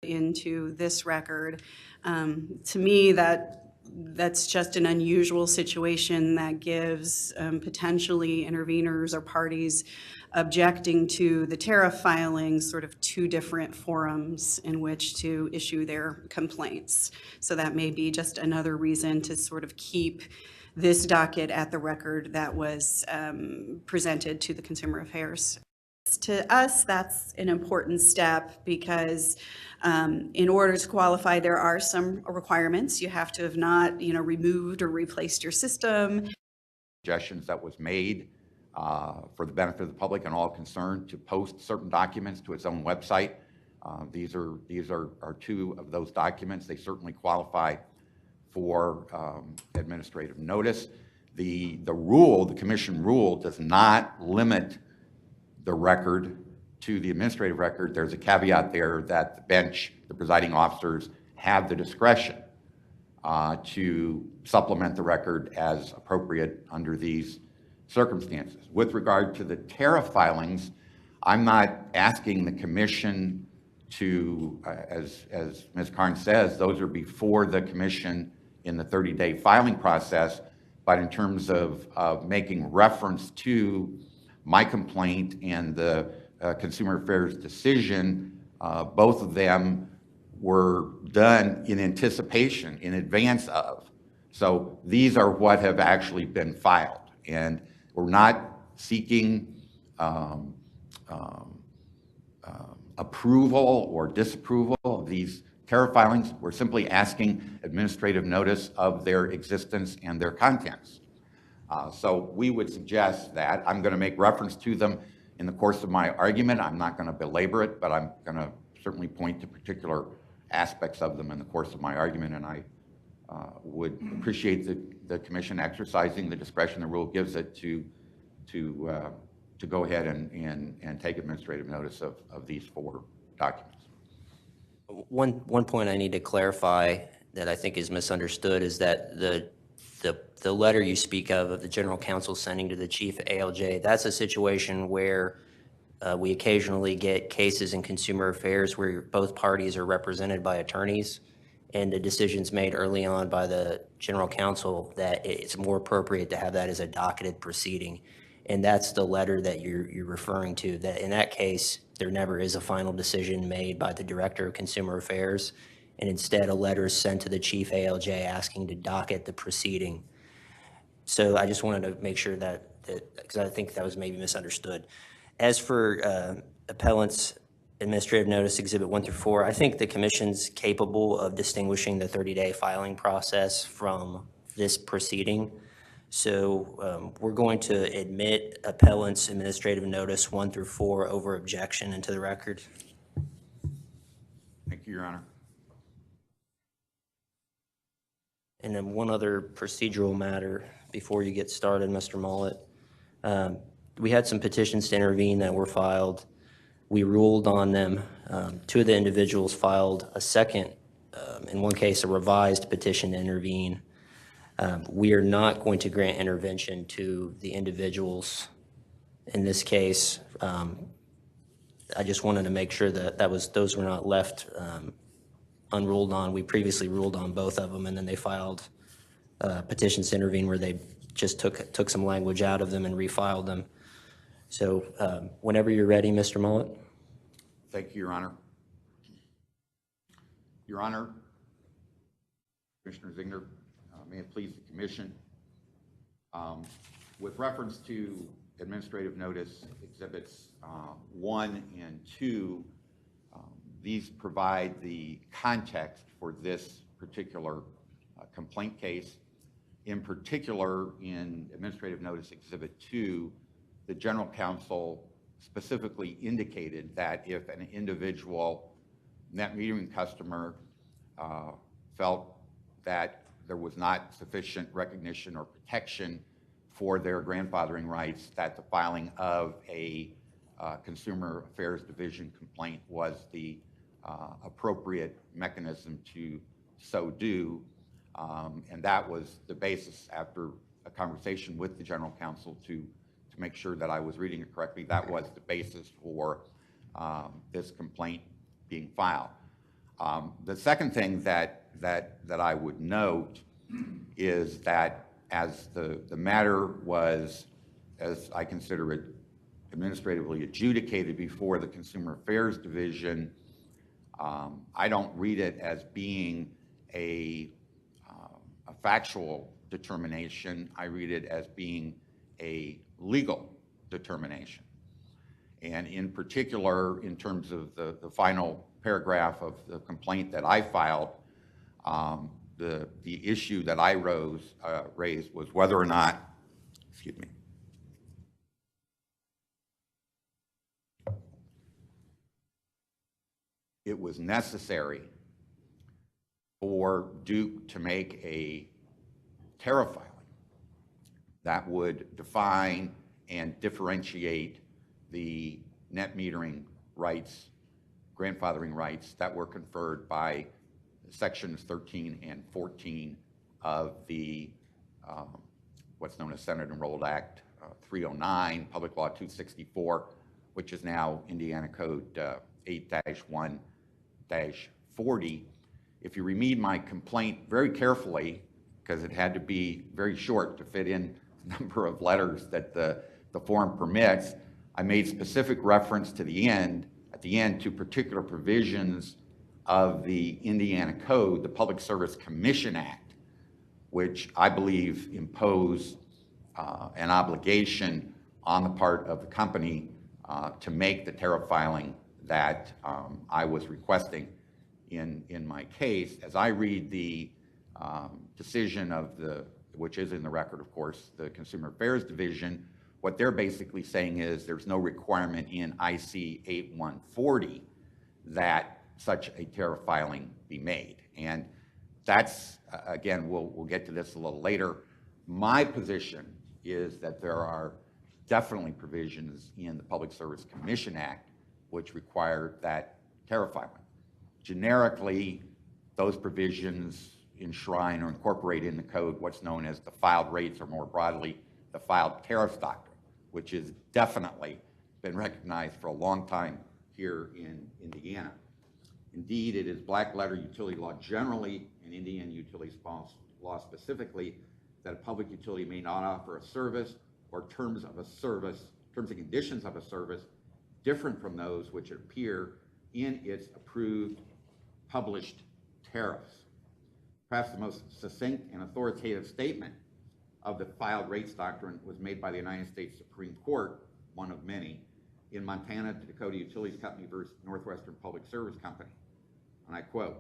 into this record. To me, that's just an unusual situation that gives potentially interveners or parties objecting to the tariff filings sort of two different forums in which to issue their complaints. So that may be just another reason to sort of keep this docket at the record that was presented to the Consumer Affairs. To us, that's an important step because in order to qualify, there are some requirements. You have to have not, removed or replaced your system. Suggestions that was made for the benefit of the public and all concerned to post certain documents to its own website. These are two of those documents. They certainly qualify for administrative notice. The commission rule does not limit the record to the administrative record. There's a caveat there that the bench, the presiding officers, have the discretion to supplement the record as appropriate under these circumstances. With regard to the tariff filings, I'm not asking the commission to, as Ms. Carnes says, those are before the commission in the 30-day filing process, but in terms of making reference to my complaint and the Consumer Affairs decision, both of them were done in anticipation, in advance of. So these are what have actually been filed. And we're not seeking approval or disapproval of these tariff filings. We're simply asking administrative notice of their existence and their contents. So we would suggest that. I'm going to make reference to them in the course of my argument. I'm not going to belabor it, but I'm going to certainly point to particular aspects of them in the course of my argument, and I would appreciate the commission exercising the discretion the rule gives it to go ahead and take administrative notice of these four documents. One point I need to clarify that I think is misunderstood is that the letter you speak of the general counsel sending to the chief ALJ, that's a situation where we occasionally get cases in consumer affairs where both parties are represented by attorneys, and the decision's made early on by the general counsel that it's more appropriate to have that as a docketed proceeding. And that's the letter that you're referring to, that in that case, there never is a final decision made by the director of consumer affairs, and instead a letter is sent to the chief ALJ asking to docket the proceeding. So I just wanted to make sure that because I think that was maybe misunderstood. As for appellant's administrative notice exhibit 1 through 4, I think the commission's capable of distinguishing the 30-day filing process from this proceeding. So we're going to admit appellant's administrative notice 1 through 4 over objection into the record. Thank you, Your Honor. And then one other procedural matter before you get started, Mr. Mollett. We had some petitions to intervene that were filed. We ruled on them. Two of the individuals filed a second, in one case, a revised petition to intervene. We are not going to grant intervention to the individuals in this case. I just wanted to make sure that those were not left unruled on. We previously ruled on both of them, and then they filed petitions to intervene where they just took some language out of them and refiled them. So whenever you're ready, Mr. Mollett. Thank you, Your Honor. Your Honor, Commissioner Ziegner, may it please the commission. With reference to administrative notice exhibits 1 and 2, these provide the context for this particular complaint case. In particular, in administrative notice exhibit 2, the general counsel specifically indicated that if an individual net metering customer felt that there was not sufficient recognition or protection for their grandfathering rights, that the filing of a Consumer Affairs Division complaint was the appropriate mechanism to so do. And that was the basis, after a conversation with the general counsel to make sure that I was reading it correctly, that was the basis for this complaint being filed. The second thing that I would note is that as the matter was, as I consider it, administratively adjudicated before the Consumer Affairs Division, I don't read it as being a factual determination. I read it as being a legal determination. And in particular, in terms of the final paragraph of the complaint that I filed, the issue that I raised was whether or not, excuse me, it was necessary for Duke to make a tariff filing that would define and differentiate the net metering rights, grandfathering rights that were conferred by sections 13 and 14 of the what's known as Senate Enrolled Act 309, Public Law 264, which is now Indiana Code 8-1-40. If you read my complaint very carefully, because it had to be very short to fit in the number of letters that the form permits, I made specific reference to at the end to particular provisions of the Indiana Code, the Public Service Commission Act, which I believe impose an obligation on the part of the company to make the tariff filing that I was requesting in my case. As I read the decision of which is in the record, of course, the Consumer Affairs Division, what they're basically saying is there's no requirement in IC 8140 that such a tariff filing be made. And that's, again, we'll get to this a little later. My position is that there are definitely provisions in the Public Service Commission Act which require that tariff filing. Generically, those provisions enshrine or incorporate in the code what's known as the filed rates, or more broadly, the filed tariffs doctrine, which has definitely been recognized for a long time here in Indiana. Indeed, it is black letter utility law generally, and Indiana utility law specifically, that a public utility may not offer a service or terms and conditions of a service different from those which appear in its approved published tariffs. Perhaps the most succinct and authoritative statement of the filed rates doctrine was made by the United States Supreme Court, one of many, in Montana Dakota Utilities Company versus Northwestern Public Service Company. And I quote,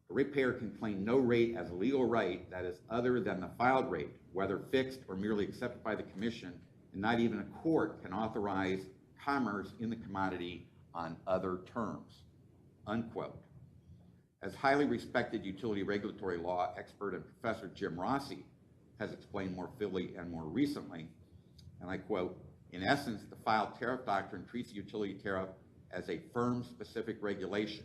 "A ratepayer can claim no rate as a legal right that is other than the filed rate, whether fixed or merely accepted by the commission, and not even a court can authorize commerce in the commodity on other terms," unquote. As highly respected utility regulatory law expert and Professor Jim Rossi has explained more fully and more recently, and I quote, "In essence, the filed tariff doctrine treats the utility tariff as a firm-specific regulation,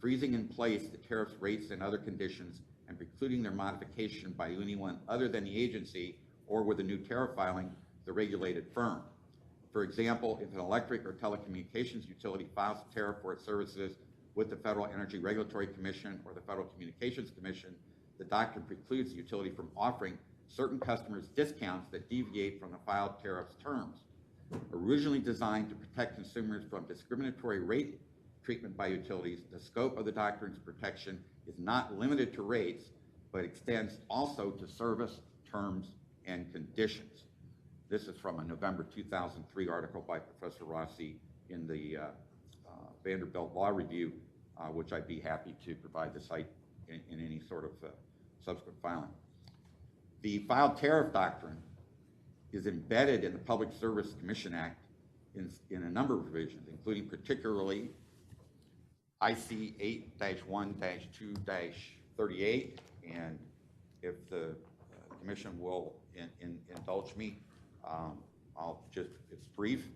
freezing in place the tariff's rates and other conditions and precluding their modification by anyone other than the agency or, with a new tariff filing, the regulated firm. For example, if an electric or telecommunications utility files a tariff for its services with the Federal Energy Regulatory Commission or the Federal Communications Commission, the doctrine precludes the utility from offering certain customers discounts that deviate from the filed tariff's terms. Originally designed to protect consumers from discriminatory rate treatment by utilities, the scope of the doctrine's protection is not limited to rates, but extends also to service, terms, and conditions." This is from a November 2003 article by Professor Rossi in the Vanderbilt Law Review, which I'd be happy to provide the site in any sort of subsequent filing. The filed tariff doctrine is embedded in the Public Service Commission Act in a number of provisions, including particularly IC 8-1-2-38, and if the commission will indulge me, it's brief.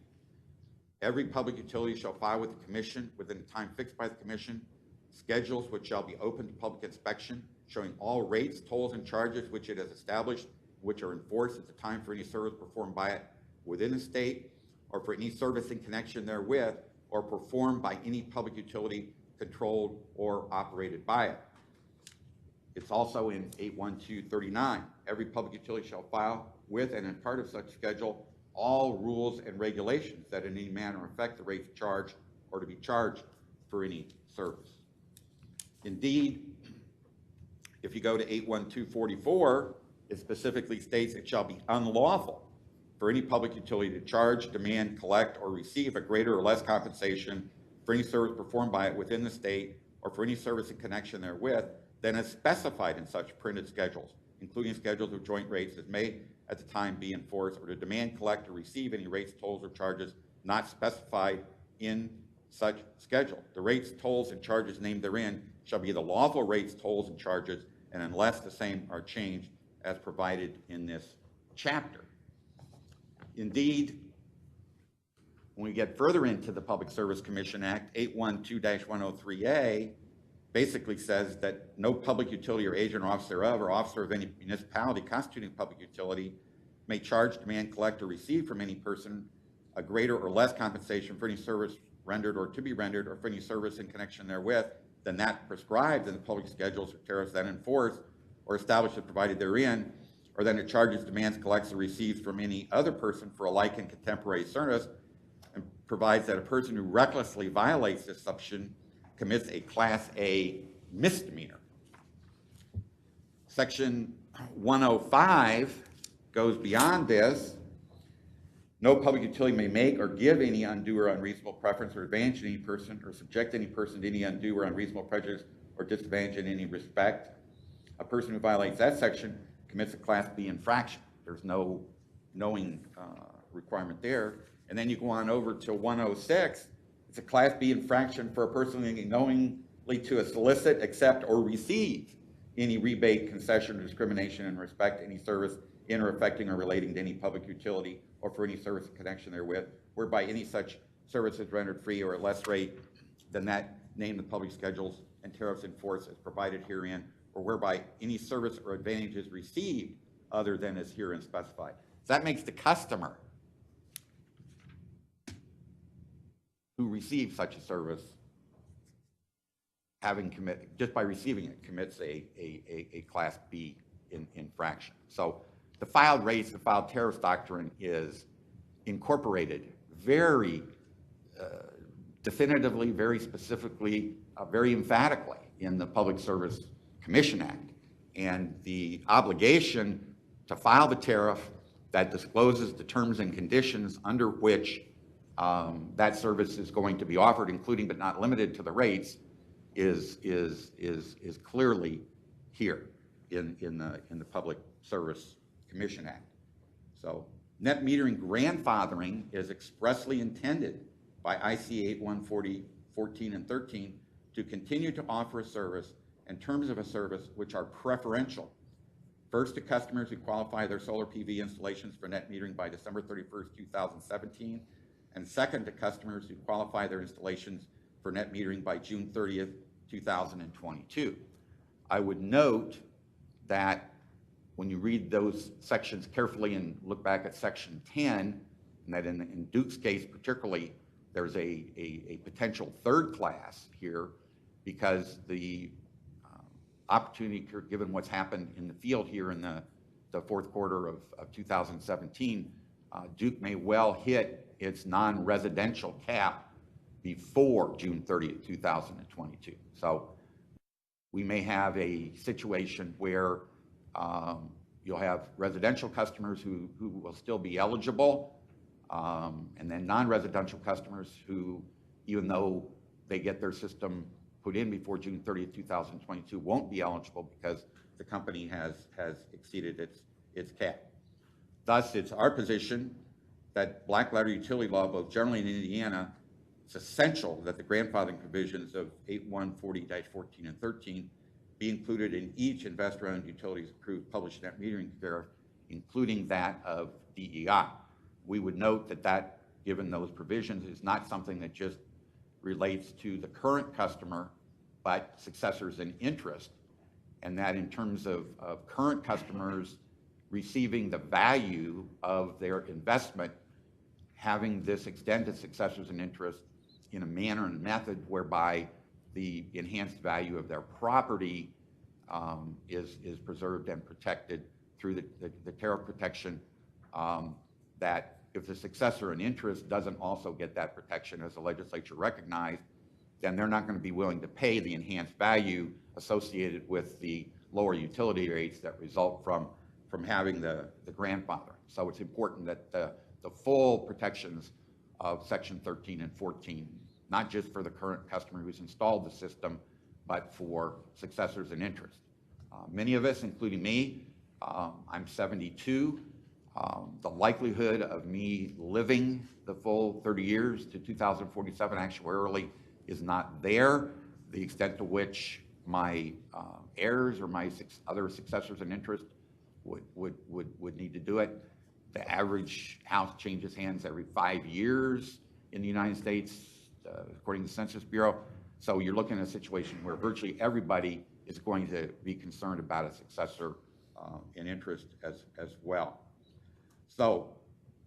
"Every public utility shall file with the commission within the time fixed by the commission schedules which shall be open to public inspection, showing all rates, tolls, and charges which it has established, which are enforced at the time for any service performed by it within the state, or for any service in connection therewith, or performed by any public utility controlled, or operated by it. It's also in 81239. Every public utility shall file with and in part of such schedule all rules and regulations that in any manner affect the rates charged or to be charged for any service. Indeed, if you go to 81244, it specifically states it shall be unlawful for any public utility to charge, demand, collect, or receive a greater or less compensation for any service performed by it within the state or for any service in connection therewith than is specified in such printed schedules, including schedules of joint rates as may at the time be enforced, or to demand, collect, or receive any rates, tolls, or charges not specified in such schedule. The rates, tolls, and charges named therein shall be the lawful rates, tolls, and charges, and unless the same are changed as provided in this chapter. Indeed, when we get further into the Public Service Commission Act, 812-103A basically says that no public utility or agent or officer of or officer of any municipality constituting public utility may charge, demand, collect, or receive from any person a greater or less compensation for any service rendered or to be rendered or for any service in connection therewith than that prescribed in the public schedules or tariffs that enforce or established and provided therein, or than it charges, demands, collects, or receives from any other person for a like and contemporary service, and provides that a person who recklessly violates this section commits a Class A misdemeanor. Section 105 goes beyond this. No public utility may make or give any undue or unreasonable preference or advantage to any person or subject any person to any undue or unreasonable prejudice or disadvantage in any respect. A person who violates that section commits a Class B infraction. There's no knowing requirement there. And then you go on over to 106. It's a Class B infraction for a person knowingly to solicit, accept, or receive any rebate, concession, or discrimination in respect to any service in or affecting or relating to any public utility or for any service in connection therewith, whereby any such service is rendered free or at less rate than that named in the public schedules and tariffs in force as provided herein, or whereby any service or advantage is received other than as herein specified. So that makes the customer who receives such a service, just by receiving it, commits a Class B infraction. So the filed rates, the filed tariffs doctrine is incorporated very definitively, very specifically, very emphatically in the Public Service Commission Act. And the obligation to file the tariff that discloses the terms and conditions under which that service is going to be offered, including but not limited to the rates, is clearly here in the Public Service Commission Act. So net metering grandfathering is expressly intended by IC 8140-14 and 13 to continue to offer a service and terms of a service which are preferential. First, to customers who qualify their solar PV installations for net metering by December 31st, 2017, and second, to customers who qualify their installations for net metering by June 30th, 2022. I would note that when you read those sections carefully and look back at section 10, and that in Duke's case particularly, there's a potential third class here because the opportunity, given what's happened in the field here in the fourth quarter of 2017, Duke may well hit its non-residential cap before June 30th, 2022. So we may have a situation where you'll have residential customers who will still be eligible, and then non-residential customers who, even though they get their system put in before June 30th, 2022, won't be eligible because the company has exceeded its cap. Thus, it's our position that black letter utility law, both generally in Indiana, it's essential that the grandfathering provisions of 8140-14 and 13 be included in each investor-owned utilities approved published net metering tariff, including that of DEI. We would note that given those provisions, is not something that just relates to the current customer, but successors in interest, and that in terms of current customers receiving the value of their investment, having this extend to successors in interest in a manner and method whereby the enhanced value of their property is preserved and protected through the tariff protection, that if the successor in interest doesn't also get that protection, as the legislature recognized, then they're not going to be willing to pay the enhanced value associated with the lower utility rates that result from having the grandfather. So it's important that the full protections of Section 13 and 14, not just for the current customer who's installed the system, but for successors in interest. Many of us, including me, I'm 72. The likelihood of me living the full 30 years to 2047 actuarially is not there. The extent to which my heirs or my other successors in interest would need to do it. The average house changes hands every 5 years in the United States, according to the Census Bureau. So you're looking at a situation where virtually everybody is going to be concerned about a successor in interest as well. So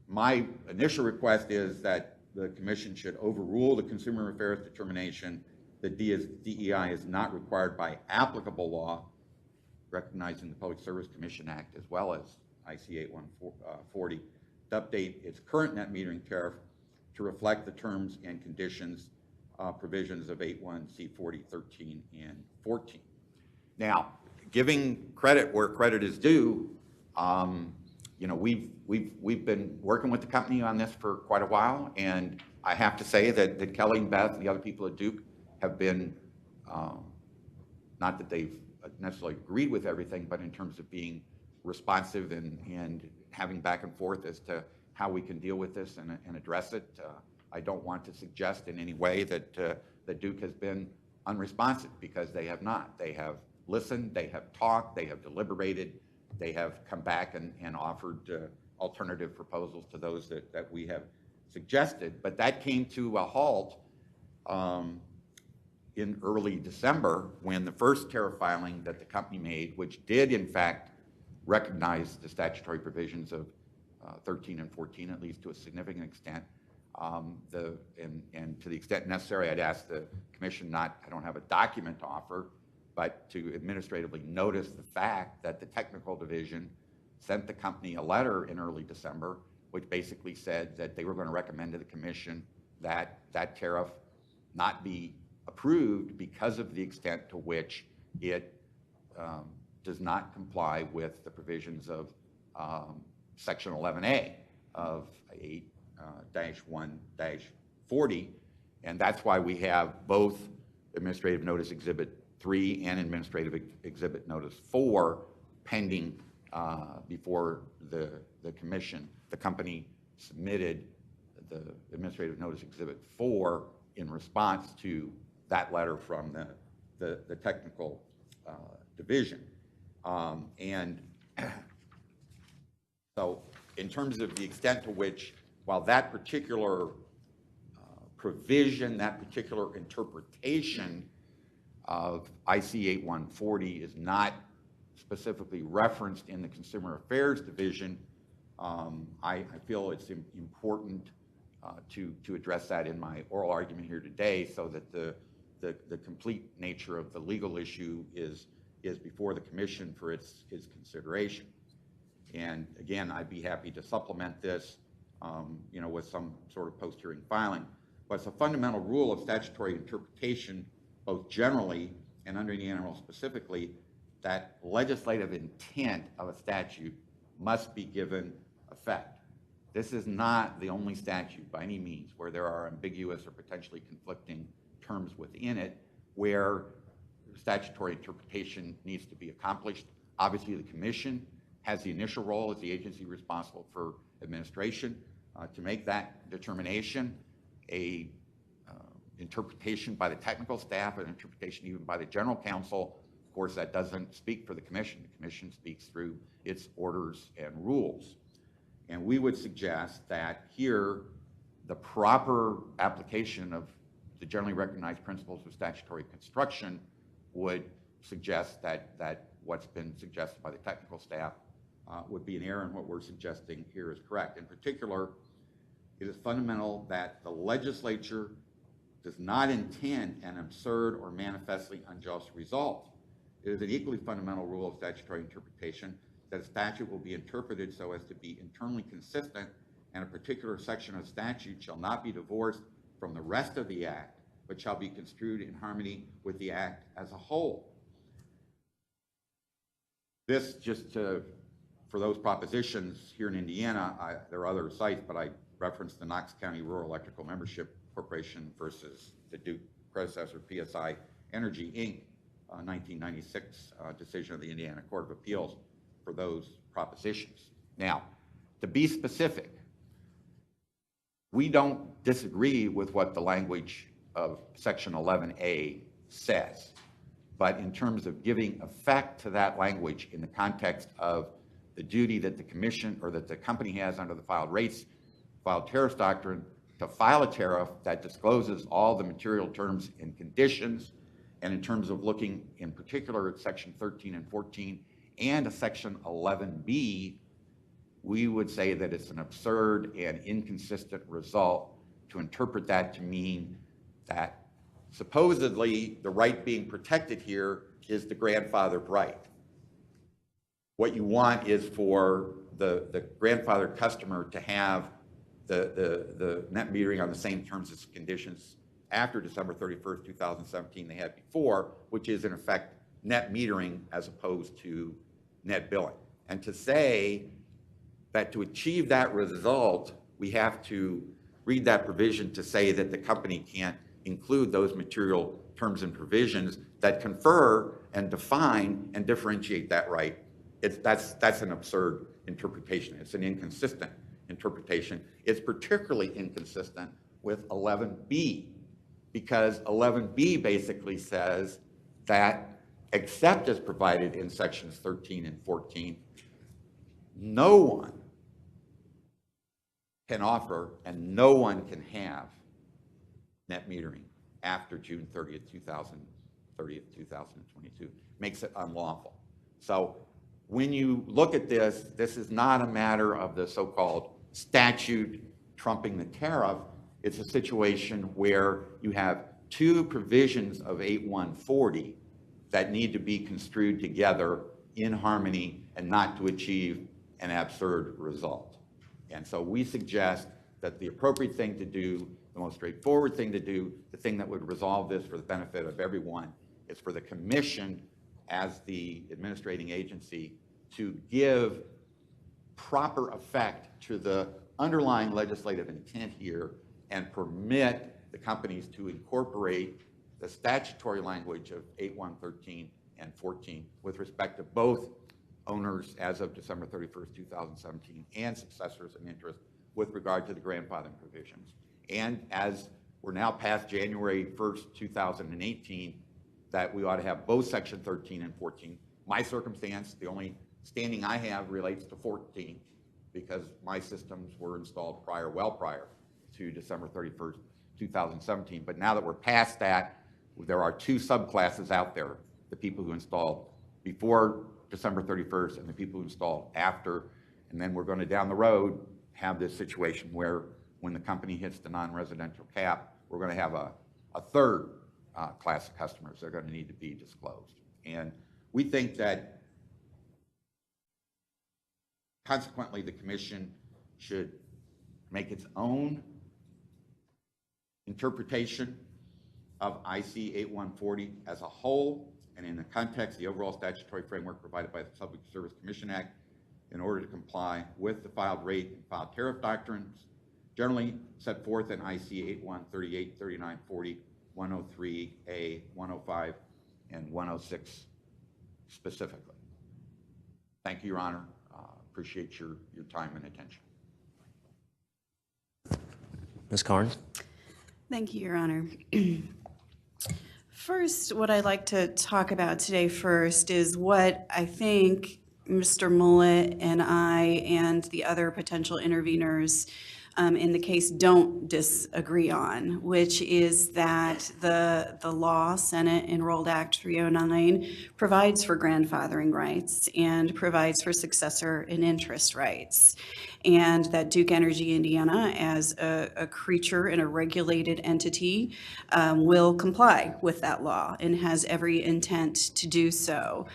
my initial request is that the Commission should overrule the Consumer Affairs determination that DEI is not required by applicable law, recognizing the Public Service Commission Act as well as IC 8140, to update its current net metering tariff to reflect the terms and conditions provisions of 81C40, 13, and 14. Now, giving credit where credit is due, you know, we've been working with the company on this for quite a while, and I have to say that Kelly and Beth and the other people at Duke have been, not that they've necessarily agreed with everything, but in terms of being responsive and having back and forth as to how we can deal with this and address it. I don't want to suggest in any way that Duke has been unresponsive, because they have not. They have listened, they have talked, they have deliberated, they have come back and offered alternative proposals to those that we have suggested. But that came to a halt in early December, when the first tariff filing that the company made, which did in fact recognize the statutory provisions of 13 and 14, at least to a significant extent, and to the extent necessary, I'd ask the Commission I don't have a document to offer, but to administratively notice the fact that the technical division sent the company a letter in early December, which basically said that they were going to recommend to the Commission that that tariff not be approved because of the extent to which it does not comply with the provisions of Section 11A of 8-1-40, and that's why we have both Administrative Notice Exhibit 3 and Administrative Exhibit Notice 4 pending before the Commission. The company submitted the Administrative Notice Exhibit 4 in response to that letter from the technical division. And so in terms of the extent to which, while that particular provision, that particular interpretation of IC 8140 is not specifically referenced in the Consumer Affairs Division, I feel it's important to address that in my oral argument here today, so that the complete nature of the legal issue is before the Commission for its consideration. And again, I'd be happy to supplement this, you know, with some sort of post-hearing filing. But it's a fundamental rule of statutory interpretation, both generally and under Indiana law specifically, that legislative intent of a statute must be given effect. This is not the only statute by any means where there are ambiguous or potentially conflicting terms within it, where statutory interpretation needs to be accomplished. Obviously, the Commission has the initial role as the agency responsible for administration to make that determination. A interpretation by the technical staff, an interpretation even by the General Counsel, of course, that doesn't speak for the Commission. The Commission speaks through its orders and rules. And we would suggest that here, the proper application of the generally recognized principles of statutory construction would suggest that what's been suggested by the technical staff would be an error, and what we're suggesting here is correct. In particular, it is fundamental that the legislature does not intend an absurd or manifestly unjust result. It is an equally fundamental rule of statutory interpretation that a statute will be interpreted so as to be internally consistent, and a particular section of statute shall not be divorced from the rest of the act, but shall be construed in harmony with the act as a whole. This, for those propositions here in Indiana, there are other sites, but I referenced the Knox County Rural Electrical Membership Corporation versus the Duke predecessor, PSI Energy, Inc., 1996 decision of the Indiana Court of Appeals for those propositions. Now, to be specific, we don't disagree with what the language of Section 11A says, but in terms of giving effect to that language in the context of the duty that the commission or that the company has under the filed tariff doctrine to file a tariff that discloses all the material terms and conditions, and in terms of looking in particular at Section 13 and 14 and a Section 11B, we would say that it's an absurd and inconsistent result to interpret that to mean that supposedly the right being protected here is the grandfathered right. What you want is for the grandfathered customer to have the net metering on the same terms and conditions after December 31st, 2017 they had before, which is in effect net metering as opposed to net billing. And to say that to achieve that result, we have to read that provision to say that the company can't include those material terms and provisions that confer and define and differentiate that right. That's an absurd interpretation. It's an inconsistent interpretation. It's particularly inconsistent with 11B, because 11B basically says that except as provided in sections 13 and 14, no one can offer and no one can have net metering after June 30th, 2022. Makes it unlawful. So when you look at this, this is not a matter of the so-called statute trumping the tariff. It's a situation where you have two provisions of 8140 that need to be construed together in harmony and not to achieve an absurd result. And so we suggest that the appropriate thing to do, the most straightforward thing to do, the thing that would resolve this for the benefit of everyone, is for the commission as the administrating agency to give proper effect to the underlying legislative intent here and permit the companies to incorporate the statutory language of 8113 and 14 with respect to both owners as of December 31st, 2017 and successors in interest with regard to the grandfathering provisions. And as we're now past January 1st, 2018, that we ought to have both section 13 and 14. My circumstance, the only standing I have relates to 14 because my systems were installed well prior to December 31st, 2017. But now that we're past that, there are two subclasses out there, the people who installed before December 31st and the people who installed after. And then we're going to down the road have this situation where when the company hits the non-residential cap, we're going to have a third class of customers that are going to need to be disclosed. And we think that consequently the commission should make its own interpretation of IC 8140 as a whole, and in the context, the overall statutory framework provided by the Public Service Commission Act in order to comply with the filed rate and filed tariff doctrines generally set forth in IC 8138, 3940, 103A, 105, and 106 specifically. Thank you, Your Honor. Appreciate your time and attention. Ms. Carnes? Thank you, Your Honor. First, what I'd like to talk about today first is what I think Mr. Mullet and I and the other potential interveners in the case don't disagree on, which is that the law, Senate Enrolled Act 309, provides for grandfathering rights and provides for successor and interest rights. And that Duke Energy Indiana, as a creature in a regulated entity, will comply with that law and has every intent to do so.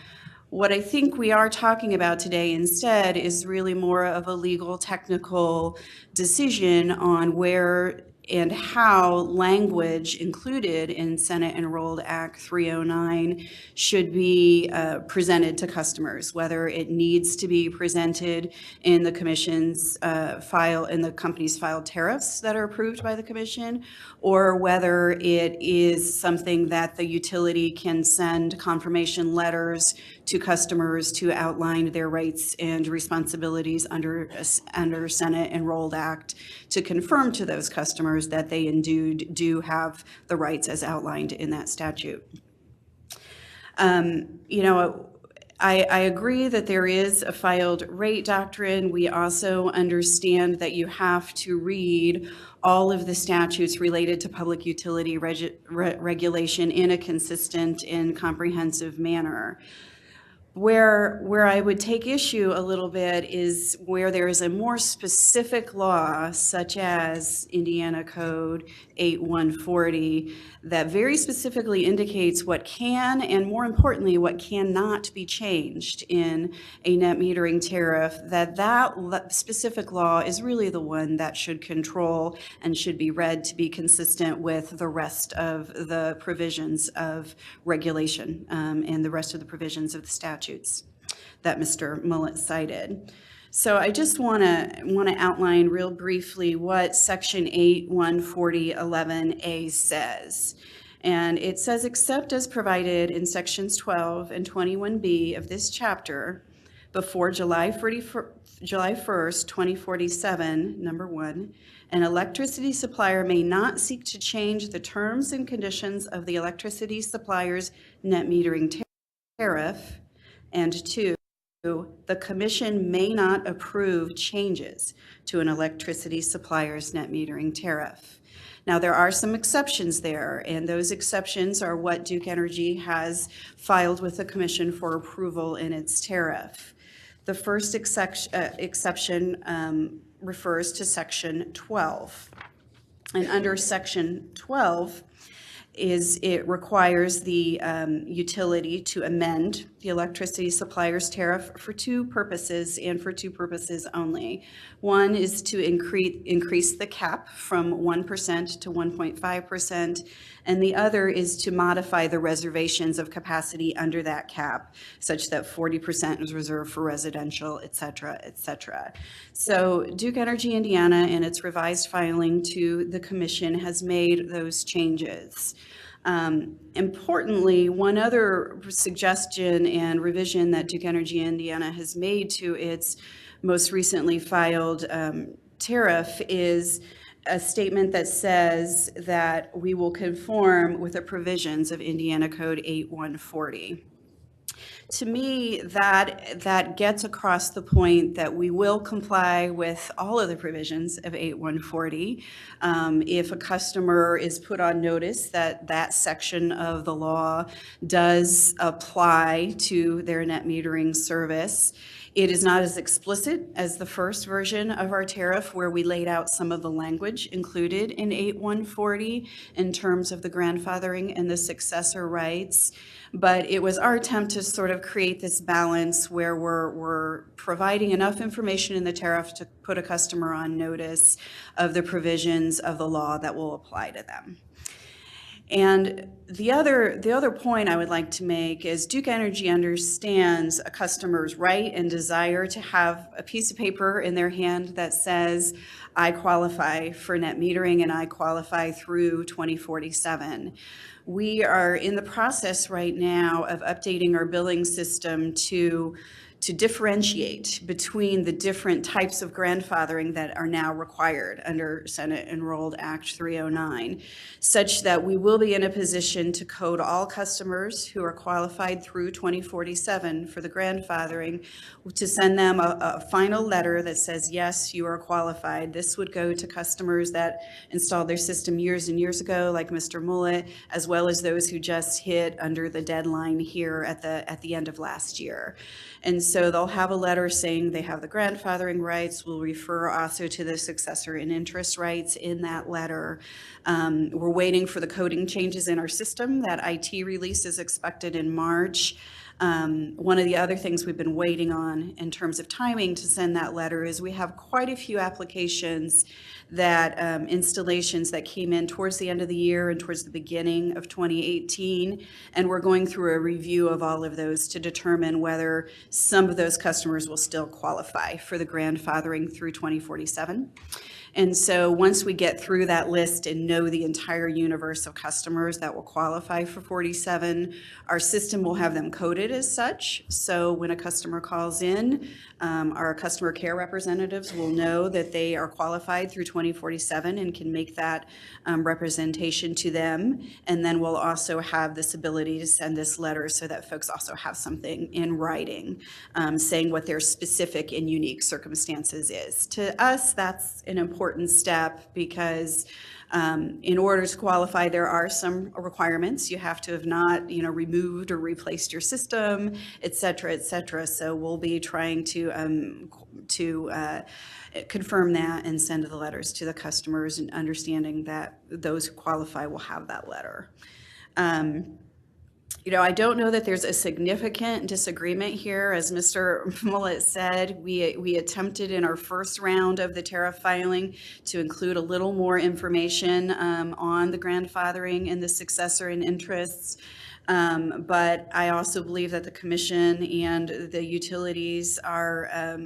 What I think we are talking about today instead is really more of a legal technical decision on where and how language included in Senate Enrolled Act 309 should be presented to customers, whether it needs to be presented in the commission's in the company's filed tariffs that are approved by the commission, or whether it is something that the utility can send confirmation letters to customers to outline their rights and responsibilities under Senate Enrolled Act to confirm to those customers that they indeed do have the rights as outlined in that statute. I agree that there is a filed rate doctrine. We also understand that you have to read all of the statutes related to public utility regulation in a consistent and comprehensive manner. Where I would take issue a little bit is where there is a more specific law, such as Indiana Code 8140, that very specifically indicates what can, and more importantly, what cannot be changed in a net metering tariff, that specific law is really the one that should control and should be read to be consistent with the rest of the provisions of regulation and the rest of the provisions of the statutes that Mr. Mullet cited. So I just want to outline real briefly what Section 814011A says. And it says, except as provided in Sections 12 and 21B of this chapter, before July 1st, 2047, number 1, an electricity supplier may not seek to change the terms and conditions of the electricity supplier's net metering tariff, and 2, the commission may not approve changes to an electricity supplier's net metering tariff. Now, there are some exceptions there, and those exceptions are what Duke Energy has filed with the commission for approval in its tariff. The first exception refers to Section 12. And under Section 12, it requires the utility to amend the electricity supplier's tariff for two purposes and for two purposes only. One is to increase the cap from 1% to 1.5%, and the other is to modify the reservations of capacity under that cap, such that 40% is reserved for residential, et cetera, et cetera. So Duke Energy Indiana, in its revised filing to the commission, has made those changes. Importantly, one other suggestion and revision that Duke Energy Indiana has made to its most recently filed tariff is a statement that says that we will conform with the provisions of Indiana Code 8140. To me, that gets across the point that we will comply with all of the provisions of 8140. If a customer is put on notice that that section of the law does apply to their net metering service, it is not as explicit as the first version of our tariff, where we laid out some of the language included in 8140 in terms of the grandfathering and the successor rights. But it was our attempt to sort of create this balance where we're providing enough information in the tariff to put a customer on notice of the provisions of the law that will apply to them. And the other point I would like to make is Duke Energy understands a customer's right and desire to have a piece of paper in their hand that says, I qualify for net metering and I qualify through 2047. We are in the process right now of updating our billing system to to differentiate between the different types of grandfathering that are now required under Senate Enrolled Act 309, such that we will be in a position to code all customers who are qualified through 2047 for the grandfathering, to send them a final letter that says, yes, you are qualified. This would go to customers that installed their system years and years ago, like Mr. Mullet, as well as those who just hit under the deadline here at the end of last year. And so they'll have a letter saying they have the grandfathering rights. We'll refer also to the successor and interest rights in that letter. We're waiting for the coding changes in our system. That IT release is expected in March. One of the other things we've been waiting on in terms of timing to send that letter is we have quite a few applications that installations that came in towards the end of the year and towards the beginning of 2018, and we're going through a review of all of those to determine whether some of those customers will still qualify for the grandfathering through 2047. And so once we get through that list and know the entire universe of customers that will qualify for 47, our system will have them coded as such. So when a customer calls in, our customer care representatives will know that they are qualified through 2047 and can make that representation to them. And then we'll also have this ability to send this letter so that folks also have something in writing saying what their specific and unique circumstances is. To us, that's an important step because in order to qualify, there are some requirements. You have to have not, removed or replaced your system, et cetera, et cetera. So we'll be trying to confirm that and send the letters to the customers and understanding that those who qualify will have that letter. I don't know that there's a significant disagreement here. As Mr. Mullet said, we attempted in our first round of the tariff filing to include a little more information on the grandfathering and the successor and interests. But I also believe that the commission and the utilities are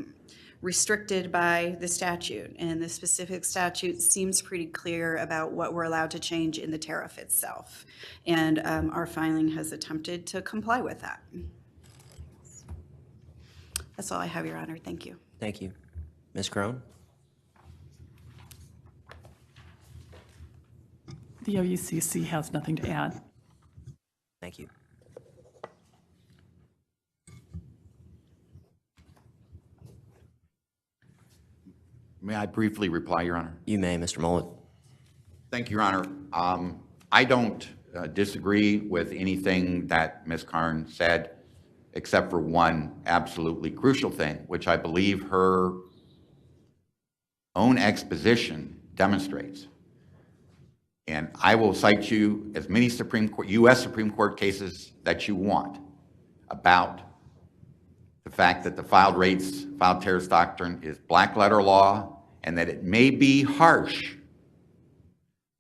restricted by the statute, and the specific statute seems pretty clear about what we're allowed to change in the tariff itself. And our filing has attempted to comply with that. That's all I have, Your Honor. Thank you. Thank you. Ms. Crone? The OUCC has nothing to add. Thank you. May I briefly reply, Your Honor? You may, Mr. Mullet. Thank you, Your Honor. I don't disagree with anything that Ms. Karn said, except for one absolutely crucial thing, which I believe her own exposition demonstrates. And I will cite you as many U.S. Supreme Court cases that you want about the fact that the filed tariffs doctrine is black letter law, and that it may be harsh,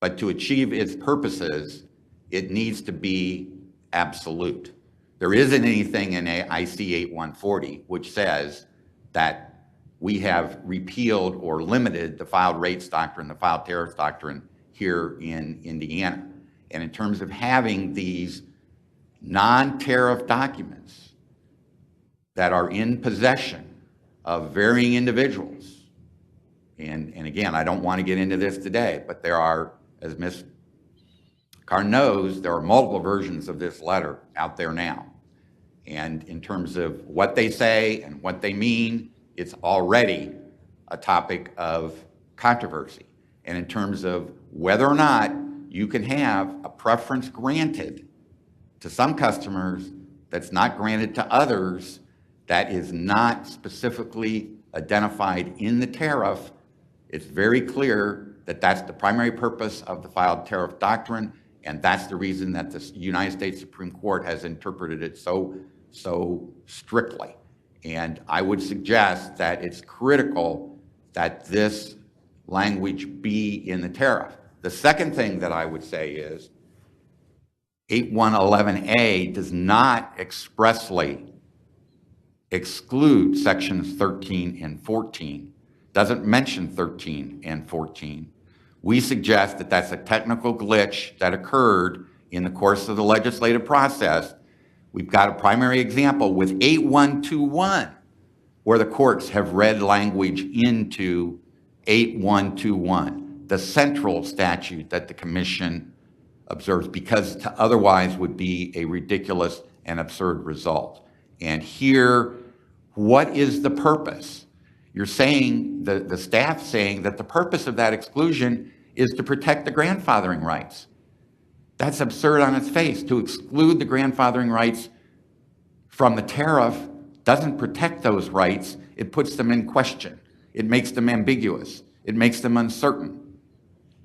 but to achieve its purposes, it needs to be absolute. There isn't anything in IC 8140 which says that we have repealed or limited the filed rates doctrine, the filed tariffs doctrine here in Indiana. And in terms of having these non-tariff documents that are in possession of varying individuals. And again, I don't want to get into this today, but there are, as Ms. Karn knows, there are multiple versions of this letter out there now. And in terms of what they say and what they mean, it's already a topic of controversy. And in terms of whether or not you can have a preference granted to some customers that's not granted to others, that is not specifically identified in the tariff, it's very clear that that's the primary purpose of the filed tariff doctrine, and that's the reason that the United States Supreme Court has interpreted it so strictly. And I would suggest that it's critical that this language be in the tariff. The second thing that I would say is 8111A does not expressly exclude sections 13 and 14, doesn't mention 13 and 14. We suggest that that's a technical glitch that occurred in the course of the legislative process. We've got a primary example with 8121 where the courts have read language into 8121, the central statute that the commission observes, because otherwise would be a ridiculous and absurd result. And here, what is the purpose? You're saying, the staff saying that the purpose of that exclusion is to protect the grandfathering rights. That's absurd on its face. To exclude the grandfathering rights from the tariff doesn't protect those rights. It puts them in question. It makes them ambiguous. It makes them uncertain.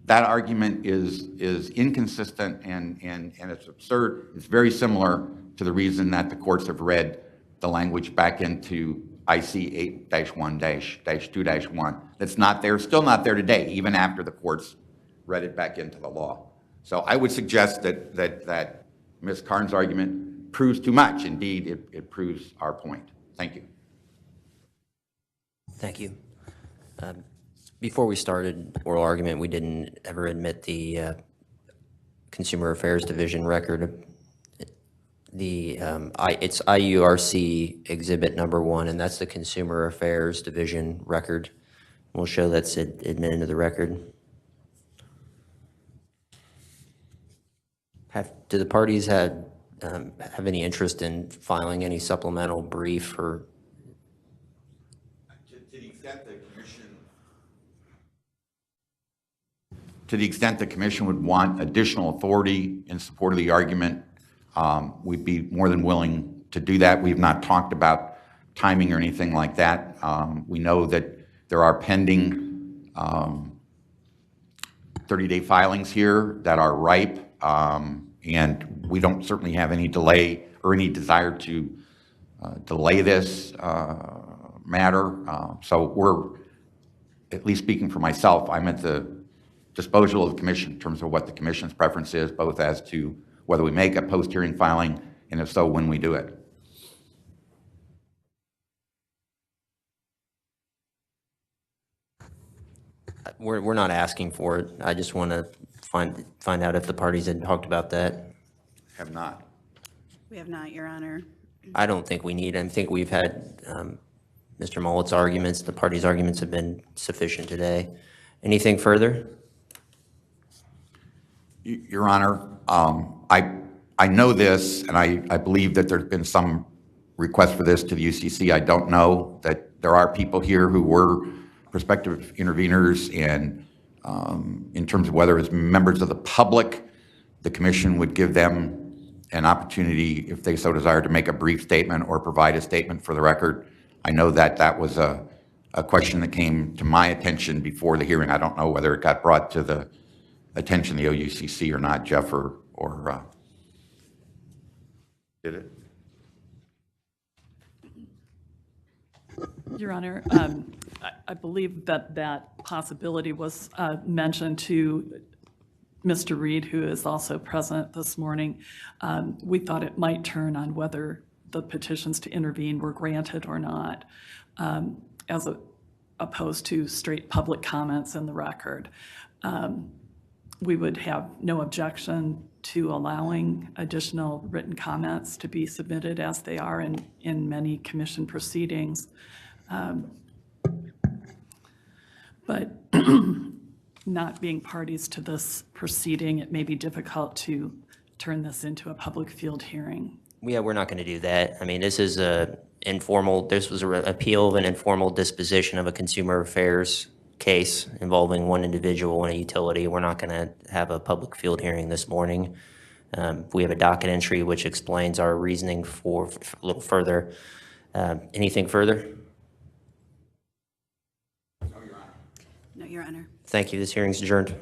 That argument is inconsistent and it's absurd. It's very similar to the reason that the courts have read the language back into IC 8-1-2-1. That's not there, still not there today, even after the courts read it back into the law. So I would suggest that Ms. Karn's argument proves too much. Indeed, it proves our point. Thank you. Thank you. Before we started oral argument, we didn't ever admit the Consumer Affairs Division record. It's IURC Exhibit Number 1, and that's the Consumer Affairs Division record. We'll show that's admitted into the record. Do the parties have any interest in filing any supplemental brief or? To the extent the commission would want additional authority in support of the argument, we'd be more than willing to do that. We've not talked about timing or anything like that. We know that there are pending 30-day filings here that are ripe, and we don't certainly have any delay or any desire to delay this matter. So we're, at least speaking for myself, I'm at the disposal of the commission in terms of what the commission's preference is, both as to whether we make a post-hearing filing, and if so, when we do it. We're not asking for it. I just want to find out if the parties had talked about that. Have not. We have not, Your Honor. I don't think we need it. I think we've had Mr. Mullet's arguments. The parties' arguments have been sufficient today. Anything further? Your Honor, I know this, and I believe that there's been some request for this to the UCC. I don't know that there are people here who were prospective interveners, and in terms of whether as members of the public, the commission would give them an opportunity, if they so desire, to make a brief statement or provide a statement for the record. I know that that was a question that came to my attention before the hearing. I don't know whether it got brought to the attention of the OUCC or not, Jeff, or did it? Your Honor, I believe that that possibility was mentioned to Mr. Reed, who is also present this morning. We thought it might turn on whether the petitions to intervene were granted or not, as opposed to straight public comments in the record. We would have no objection to allowing additional written comments to be submitted, as they are in many commission proceedings. But not being parties to this proceeding, it may be difficult to turn this into a public field hearing. Yeah, we're not going to do that. I mean, this is this was an appeal of an informal disposition of a consumer affairs case involving one individual and a utility. We're not going to have a public field hearing this morning. We have a docket entry which explains our reasoning for a little further. Anything further? No, Your Honor. Thank you. This hearing is adjourned.